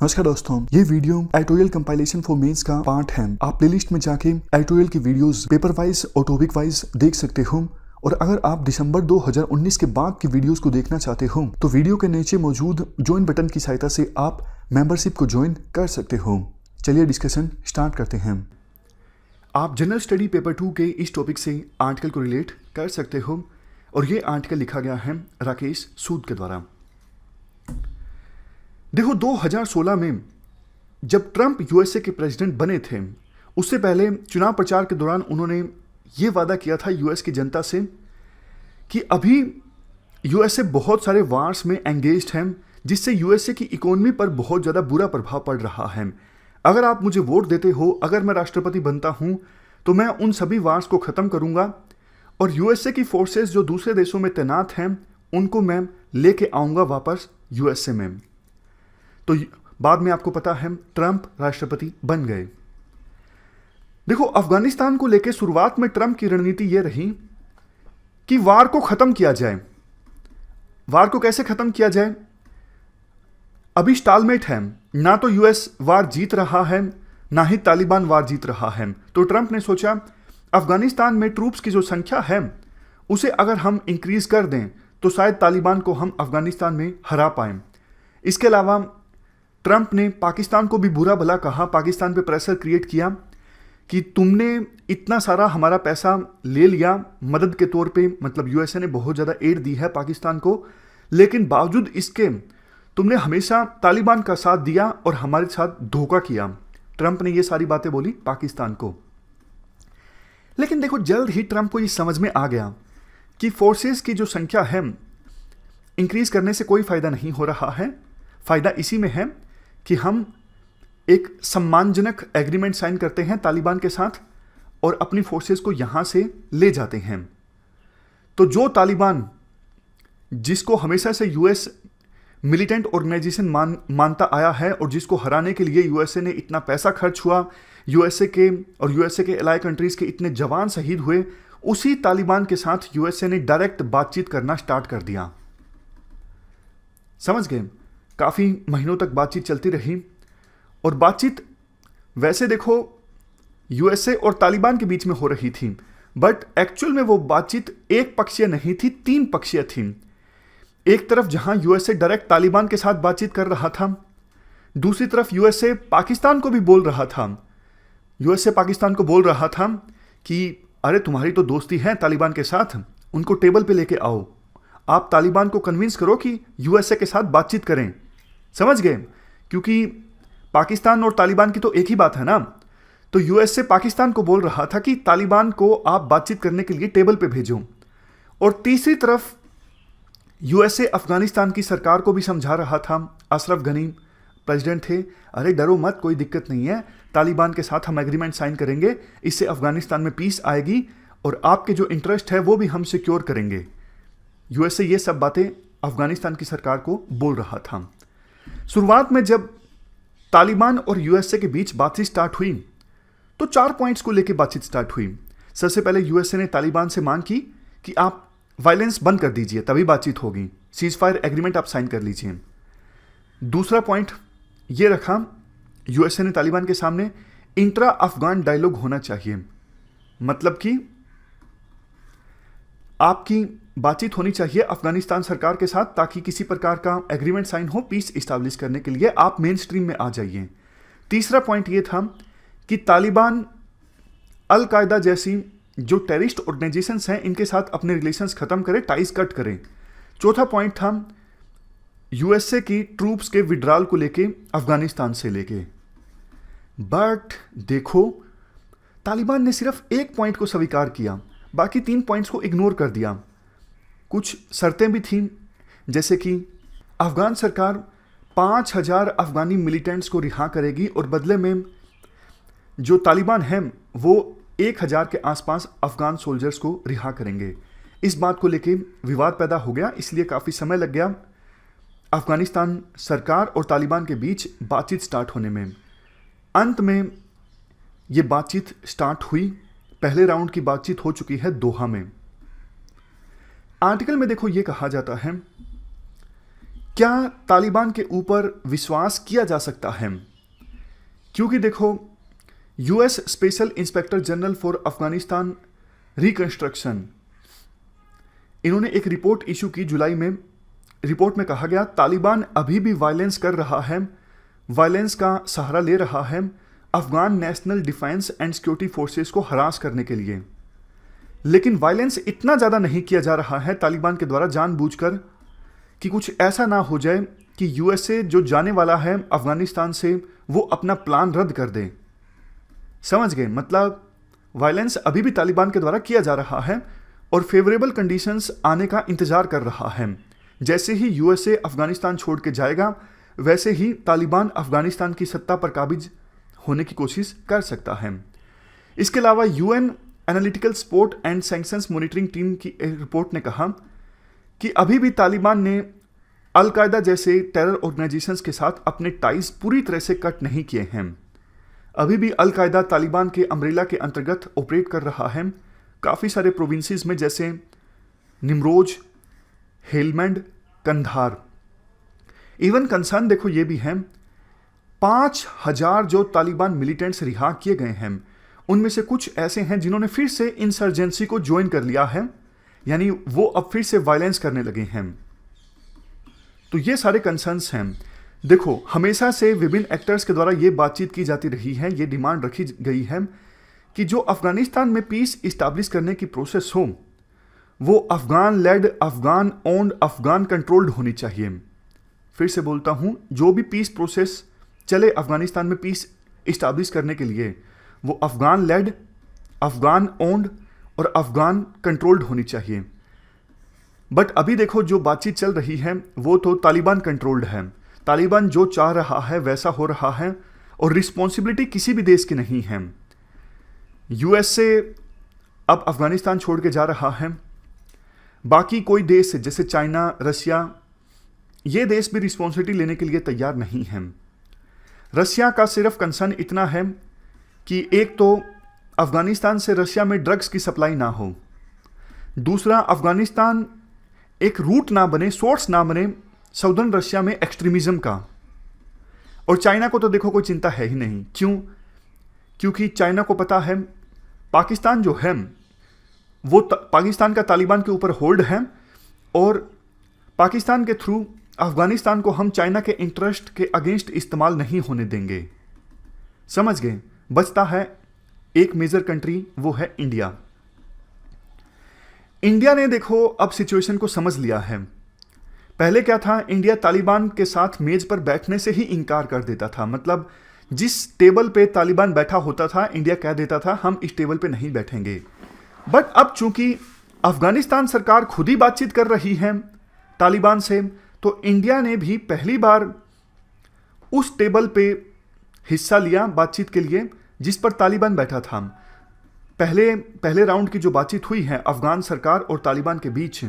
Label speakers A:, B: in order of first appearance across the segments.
A: नमस्कार दोस्तों, ये video editorial compilation for mains का पार्ट है। आप प्लेलिस्ट में जाके एडिटोरियल की वीडियोस पेपर वाइज और टॉपिक वाइज देख सकते हो। और अगर आप दिसंबर 2019 के बाद की वीडियोस को देखना चाहते हो तो वीडियो के नीचे मौजूद ज्वाइन बटन की सहायता से आप मेंबरशिप को ज्वाइन कर सकते हो। चलिए डिस्कशन स्टार्ट करते हैं। आप जनरल स्टडी पेपर 2 के इस टॉपिक से आर्टिकल को रिलेट कर सकते हो और ये आर्टिकल लिखा गया है राकेश सूद के द्वारा। देखो, 2016 में जब ट्रंप यूएसए के प्रेसिडेंट बने थे, उससे पहले चुनाव प्रचार के दौरान उन्होंने ये वादा किया था यूएस की जनता से कि अभी यूएसए बहुत सारे वार्स में एंगेज्ड है, जिससे यूएसए की इकोनॉमी पर बहुत ज़्यादा बुरा प्रभाव पड़ रहा है। अगर आप मुझे वोट देते हो, अगर मैं राष्ट्रपति बनता हूँ, तो मैं उन सभी वार्स को ख़त्म करूँगा और यूएसए की फोर्सेस जो दूसरे देशों में तैनात हैं उनको मैं लेके आऊँगा वापस यूएसए में। तो बाद में आपको पता है ट्रंप राष्ट्रपति बन गए। देखो, अफगानिस्तान को लेकर शुरुआत में ट्रंप की रणनीति यह रही कि वार को खत्म किया जाए। वार को कैसे खत्म किया जाए? अभी स्टालमेट है, ना तो यूएस वार जीत रहा है ना ही तालिबान वार जीत रहा है। तो ट्रंप ने सोचा अफगानिस्तान में ट्रूप्स की जो संख्या है उसे अगर हम इंक्रीज कर दें तो शायद तालिबान को हम अफगानिस्तान में हरा पाएं। इसके अलावा ट्रंप ने पाकिस्तान को भी बुरा भला कहा, पाकिस्तान पे प्रेशर क्रिएट किया कि तुमने इतना सारा हमारा पैसा ले लिया मदद के तौर पे, मतलब यूएसए ने बहुत ज़्यादा एड दी है पाकिस्तान को, लेकिन बावजूद इसके तुमने हमेशा तालिबान का साथ दिया और हमारे साथ धोखा किया। ट्रंप ने ये सारी बातें बोली पाकिस्तान को। लेकिन देखो, जल्द ही ट्रंप को ये समझ में आ गया कि फोर्सेस की जो संख्या है इंक्रीज करने से कोई फ़ायदा नहीं हो रहा है। फ़ायदा इसी में है कि हम एक सम्मानजनक एग्रीमेंट साइन करते हैं तालिबान के साथ और अपनी फोर्सेस को यहां से ले जाते हैं। तो जो तालिबान जिसको हमेशा से यूएस मिलिटेंट ऑर्गेनाइजेशन मानता आया है और जिसको हराने के लिए यूएसए ने इतना पैसा खर्च हुआ, यूएसए के एलाय कंट्रीज के इतने जवान शहीद हुए, उसी तालिबान के साथ यूएसए ने डायरेक्ट बातचीत करना स्टार्ट कर दिया। समझ गए? काफ़ी महीनों तक बातचीत चलती रही और बातचीत वैसे देखो यूएसए और तालिबान के बीच में हो रही थी, बट एक्चुअल में वो बातचीत एक पक्षीय नहीं थी, 3 पक्षीय थी। एक तरफ जहां यूएसए डायरेक्ट तालिबान के साथ बातचीत कर रहा था, दूसरी तरफ यूएसए पाकिस्तान को भी बोल रहा था। यूएसए पाकिस्तान को बोल रहा था कि अरे तुम्हारी तो दोस्ती है तालिबान के साथ, उनको टेबल पे लेके आओ, आप तालिबान को कन्विंस करो कि यूएसए के साथ बातचीत करें। समझ गए? क्योंकि पाकिस्तान और तालिबान की तो एक ही बात है ना। तो यूएसए पाकिस्तान को बोल रहा था कि तालिबान को आप बातचीत करने के लिए टेबल पे भेजो। और तीसरी तरफ यूएसए अफगानिस्तान की सरकार को भी समझा रहा था, अशरफ गनी प्रेसिडेंट थे, अरे डरो मत, कोई दिक्कत नहीं है, तालिबान के साथ हम एग्रीमेंट साइन करेंगे, इससे अफगानिस्तान में पीस आएगी और आपके जो इंटरेस्ट है वो भी हम सिक्योर करेंगे। यूएसए ये सब बातें अफगानिस्तान की सरकार को बोल रहा था। शुरुआत में जब तालिबान और यूएसए के बीच बातचीत स्टार्ट हुई तो 4 पॉइंट्स को लेकर बातचीत स्टार्ट हुई। सबसे पहले यूएसए ने तालिबान से मांग की कि आप वायलेंस बंद कर दीजिए, तभी बातचीत होगी, सीज फायर एग्रीमेंट आप साइन कर लीजिए। दूसरा पॉइंट ये रखा यूएसए ने तालिबान के सामने, इंट्रा अफगान डायलॉग होना चाहिए, मतलब कि आपकी बातचीत होनी चाहिए अफगानिस्तान सरकार के साथ ताकि किसी प्रकार का एग्रीमेंट साइन हो, पीस इस्टेब्लिश करने के लिए आप मेन स्ट्रीम में आ जाइए। तीसरा पॉइंट ये था कि तालिबान अल कायदा जैसी जो टेररिस्ट ऑर्गेनाइजेशंस हैं इनके साथ अपने रिलेशंस खत्म करें, टाइज कट करें। चौथा पॉइंट था यूएसए की ट्रूप्स के विड्रॉल को लेके अफगानिस्तान से लेके। बट देखो, तालिबान ने सिर्फ एक पॉइंट को स्वीकार किया, बाकी 3 पॉइंट्स को इग्नोर कर दिया। कुछ शर्तें भी थीं, जैसे कि अफगान सरकार 5000 अफगानी मिलिटेंट्स को रिहा करेगी और बदले में जो तालिबान हैं वो 1000 के आसपास अफगान सोल्जर्स को रिहा करेंगे। इस बात को लेके विवाद पैदा हो गया, इसलिए काफ़ी समय लग गया अफगानिस्तान सरकार और तालिबान के बीच बातचीत स्टार्ट होने में। अंत में ये बातचीत स्टार्ट हुई, पहले राउंड की बातचीत हो चुकी है दोहा में। आर्टिकल में देखो ये कहा जाता है क्या तालिबान के ऊपर विश्वास किया जा सकता है? क्योंकि देखो, US special inspector general for Afghanistan reconstruction, इन्होंने एक रिपोर्ट इशू की जुलाई में। रिपोर्ट में कहा गया तालिबान अभी भी वायलेंस कर रहा है, वायलेंस का सहारा ले रहा है Afghan national defence and security forces को हरास करने के लिए। लेकिन वायलेंस इतना ज़्यादा नहीं किया जा रहा है तालिबान के द्वारा जानबूझकर कि कुछ ऐसा ना हो जाए कि यूएसए जो जाने वाला है अफगानिस्तान से वो अपना प्लान रद्द कर दे। समझ गए? मतलब वायलेंस अभी भी तालिबान के द्वारा किया जा रहा है और फेवरेबल कंडीशंस आने का इंतजार कर रहा है। जैसे ही यूएसए अफगानिस्तान छोड़ के जाएगा वैसे ही तालिबान अफगानिस्तान की सत्ता पर काबिज होने की कोशिश कर सकता है। इसके अलावा UN analytical support and sanctions monitoring team की एक रिपोर्ट ने कहा कि अभी भी तालिबान ने अल-कायदा जैसे टेरर ऑर्गेनाइजेशंस के साथ अपने टाइज पूरी तरह से कट नहीं किए हैं। अभी भी अल-कायदा तालिबान के अम्ब्रेला के अंतर्गत ऑपरेट कर रहा है काफ़ी सारे प्रोविंसेस में, जैसे निमरोज, हेलमंड, कंधार। इवन कंसर्न देखो ये भी है, 5,000 जो तालिबान मिलिटेंट्स रिहा किए गए हैं उनमें से कुछ ऐसे हैं जिन्होंने फिर से इंसर्जेंसी को ज्वाइन कर लिया है, यानी वो अब फिर से वायलेंस करने लगे हैं। तो ये सारे कंसर्न्स हैं। देखो, हमेशा से विभिन्न एक्टर्स के द्वारा ये बातचीत की जाती रही है, ये डिमांड रखी गई है कि जो अफगानिस्तान में पीस इस्टेब्लिश करने की प्रोसेस हो वो Afghan led, Afghan owned, Afghan controlled होनी चाहिए। फिर से बोलता हूँ, जो भी पीस प्रोसेस चले अफगानिस्तान में पीस इस्टेब्लिश करने के लिए वो अफगान लेड, अफगान ओन्ड और अफगान कंट्रोल्ड होनी चाहिए। बट अभी देखो जो बातचीत चल रही है वो तो तालिबान कंट्रोल्ड है। तालिबान जो चाह रहा है वैसा हो रहा है और रिस्पॉन्सिबिलिटी किसी भी देश की नहीं है। यूएसए अब अफगानिस्तान छोड़ के जा रहा है, बाकी कोई देश जैसे चाइना, रसिया, ये देश भी रिस्पॉन्सिबिलिटी लेने के लिए तैयार नहीं है। रसिया का सिर्फ कंसर्न इतना है कि एक तो अफगानिस्तान से रशिया में ड्रग्स की सप्लाई ना हो, दूसरा अफगानिस्तान एक रूट ना बने, सोर्स ना बने साउदर्न रशिया में एक्सट्रीमिज्म का। और चाइना को तो देखो कोई चिंता है ही नहीं। क्यों? क्योंकि चाइना को पता है पाकिस्तान जो है वो पाकिस्तान का तालिबान के ऊपर होल्ड है और पाकिस्तान के थ्रू अफगानिस्तान को हम चाइना के इंटरेस्ट के अगेंस्ट इस्तेमाल नहीं होने देंगे। समझ गए? बचता है एक मेजर कंट्री, वो है इंडिया। इंडिया ने देखो अब सिचुएशन को समझ लिया है। पहले क्या था, इंडिया तालिबान के साथ मेज पर बैठने से ही इनकार कर देता था। मतलब जिस टेबल पे तालिबान बैठा होता था इंडिया कह देता था हम इस टेबल पे नहीं बैठेंगे। बट अब चूंकि अफगानिस्तान सरकार खुद ही बातचीत कर रही है तालिबान से, तो इंडिया ने भी पहली बार उस टेबल पे हिस्सा लिया बातचीत के लिए जिस पर तालिबान बैठा था। पहले राउंड की जो बातचीत हुई है अफगान सरकार और तालिबान के बीच,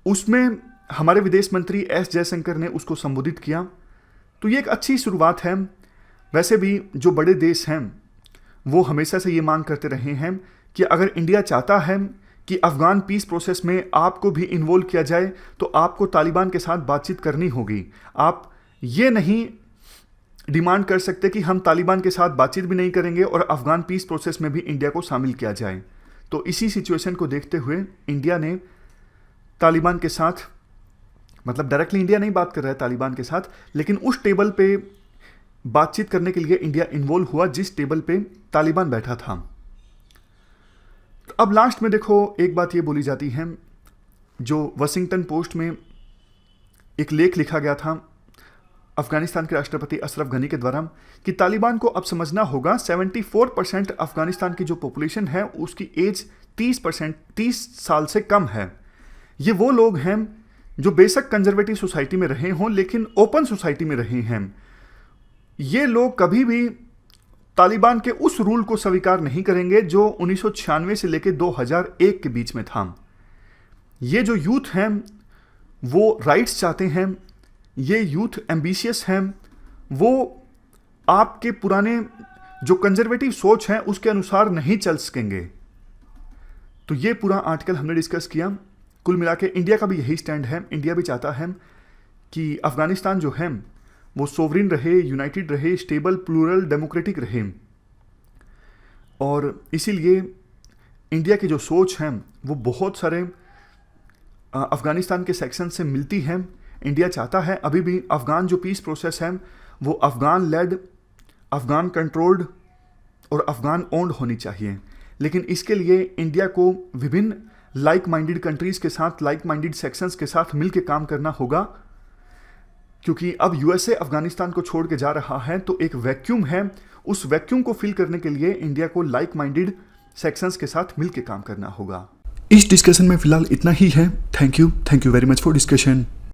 A: उसमें हमारे विदेश मंत्री एस जयशंकर ने उसको संबोधित किया। तो ये एक अच्छी शुरुआत है। वैसे भी जो बड़े देश हैं वो हमेशा से ये मांग करते रहे हैं कि अगर इंडिया चाहता है कि अफगान पीस प्रोसेस में आपको भी इन्वॉल्व किया जाए तो आपको तालिबान के साथ बातचीत करनी होगी। आप ये नहीं डिमांड कर सकते कि हम तालिबान के साथ बातचीत भी नहीं करेंगे और अफगान पीस प्रोसेस में भी इंडिया को शामिल किया जाए। तो इसी सिचुएशन को देखते हुए इंडिया ने तालिबान के साथ, मतलब डायरेक्टली इंडिया नहीं बात कर रहा है तालिबान के साथ, लेकिन उस टेबल पे बातचीत करने के लिए इंडिया इन्वॉल्व हुआ जिस टेबल पे तालिबान बैठा था। तो अब लास्ट में देखो एक बात ये बोली जाती है, जो वाशिंगटन पोस्ट में एक लेख लिखा गया था अफगानिस्तान के राष्ट्रपति अशरफ गनी के द्वारा कि तालिबान को अब समझना होगा 74% अफगानिस्तान की जो पॉपुलेशन है उसकी एज 30 साल से कम है। ये वो लोग हैं जो बेशक कंजर्वेटिव सोसाइटी में रहे हों लेकिन ओपन सोसाइटी में रहे हैं। ये लोग कभी भी तालिबान के उस रूल को स्वीकार नहीं करेंगे जो 1996 से लेकर 2001 के बीच में था। ये जो यूथ हैं वो राइट्स चाहते हैं, ये यूथ एम्बिशियस हैं, वो आपके पुराने जो कंजर्वेटिव सोच है उसके अनुसार नहीं चल सकेंगे। तो ये पूरा आर्टिकल हमने डिस्कस किया। कुल मिला के इंडिया का भी यही स्टैंड है। इंडिया भी चाहता है कि अफ़गानिस्तान जो है वो सोवरिन रहे, यूनाइटेड रहे, स्टेबल, प्लूरल, डेमोक्रेटिक रहे। और इसीलिए इंडिया की जो सोच है वो बहुत सारे अफ़गानिस्तान के सेक्शन से मिलती है। इंडिया चाहता है अभी भी अफ़गान जो पीस प्रोसेस है वो अफ़गान लेड, अफ़गान कंट्रोल्ड और अफ़गान ओन्ड होनी चाहिए। लेकिन इसके लिए इंडिया को विभिन्न लाइक माइंडेड कंट्रीज़ के साथ, लाइक माइंडेड सेक्शंस के साथ मिलकर काम करना होगा, क्योंकि अब यूएसए अफ़गानिस्तान को छोड़ के जा रहा है तो एक वैक्यूम है। उस वैक्यूम को फिल करने के लिए इंडिया को लाइक माइंडेड सेक्शंस के साथ मिलकर काम करना होगा। इस डिस्कशन में फिलहाल इतना ही है। Thank you very much for discussion.